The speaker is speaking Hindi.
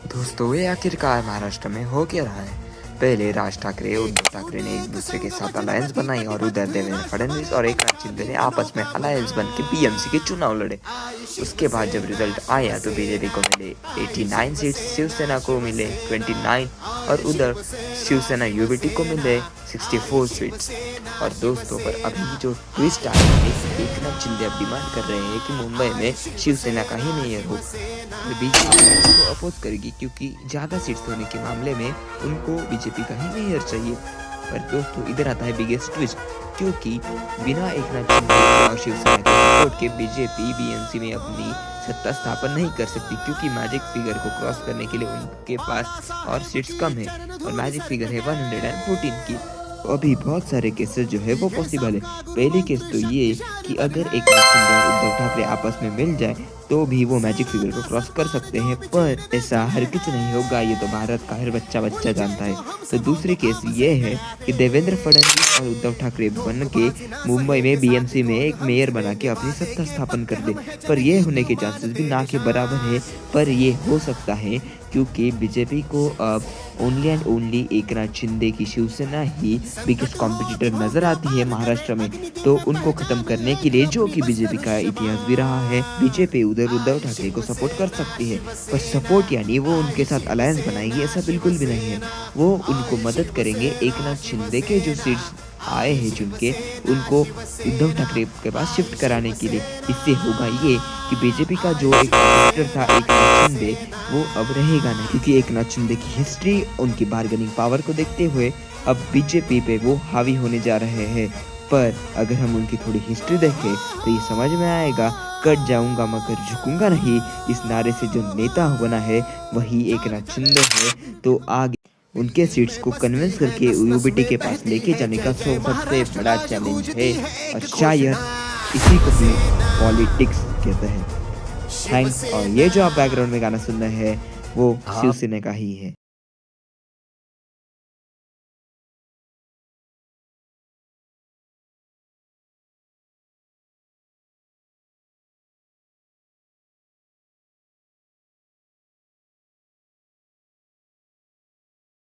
दोस्तों ये आखिरकार महाराष्ट्र में हो क्या रहा है। पहले राज ठाकरे उद्धव ठाकरे ने एक दूसरे के साथ अलायंस बनाई और उधर देवेंद्र फडणवीस और एकनाथ शिंदे ने आपस में अलायंस बन के बीएमसी के चुनाव लड़े। उसके बाद जब रिजल्ट आया तो बीजेपी को मिले 89 सीट्स, शिवसेना को मिले 29 और उधर शिवसेना यूबीटी को मिले 64 सीट्स। और दोस्तों पर अभी जो ट्विस्ट आया है, एकनाथ शिंदे अब डिमांड कर रहे हैं कि मुंबई में शिवसेना का ही मेयर हो। बीजेपी को अपोज करेगी क्योंकि ज़्यादा सीट्स होने के मामले में उनको बीजेपी का ही मेयर चाहिए। पर दोस्तों इधर आता है बिगेस्ट ट्विस्ट, क्योंकि बिना एकनाथ शिंदे और शिवसेना के सपोर्ट के बीजेपी बीएमसी में अपनी सत्ता स्थापन नहीं कर सकती, क्योंकि मैजिक फिगर को क्रॉस करने के लिए उनके पास और सीट्स कम है और मैजिक फिगर है 114 की। अभी बहुत सारे केसेस जो है वो पॉसिबल है। पहली केस तो ये कि अगर एकनाथ शिंदे और उद्धव ठाकरे आपस में मिल जाए तो भी वो मैजिक फिगर को क्रॉस कर सकते हैं, पर ऐसा हरगिज नहीं होगा, ये तो भारत का हर बच्चा जानता है। तो दूसरी केस ये है कि देवेंद्र फडणवीस और उद्धव ठाकरे बन के मुंबई में बीएमसी में एक मेयर बना के अपनी सत्ता स्थापन कर दे। पर ये होने के चांसेस भी ना के बराबर है, पर ये हो सकता है क्योंकि बीजेपी को अब only and only Eknath Shinde की शिवसेना ही बिगेस्ट कॉम्पिटिटर नजर आती है महाराष्ट्र में। तो उनको खत्म करने के लिए, जो कि बीजेपी का इतिहास भी रहा है, बीजेपी उधर उद्धव ठाकरे को सपोर्ट कर सकती है। पर सपोर्ट यानी वो उनके साथ अलायंस बनाएगी, ऐसा बिल्कुल भी नहीं है। वो उनको मदद करेंगे एकनाथ शिंदे के जो सीट्स आए हैं चुन के, उनको उद्धव ठाकरे के पास शिफ्ट कराने के लिए। इससे होगा ये कि बीजेपी का जो एक कॉम्पिटिटर था एकनाथ शिंदे, वो अब रहेगा नहीं, क्योंकि एकनाथ शिंदे की हिस्ट्री, उनकी बार्गेनिंग पावर को देखते हुए अब बीजेपी पे वो हावी होने जा रहे हैं। पर अगर हम उनकी थोड़ी हिस्ट्री देखें तो ये समझ में आएगा, कट जाऊंगा मगर झुकूंगा नहीं, इस नारे से जो नेता बना है वही एकनाथ शिंदे है। तो आगे उनके सीट्स को कन्विंस करके यूबीटी के पास लेके जाने का सबसे बड़ा चैलेंज है, और शायद इसी को भी पॉलिटिक्स कहते हैं। थैंक्स। और ये जो आप बैकग्राउंड में गाना सुन रहे हैं वो शिवसेना का ही है।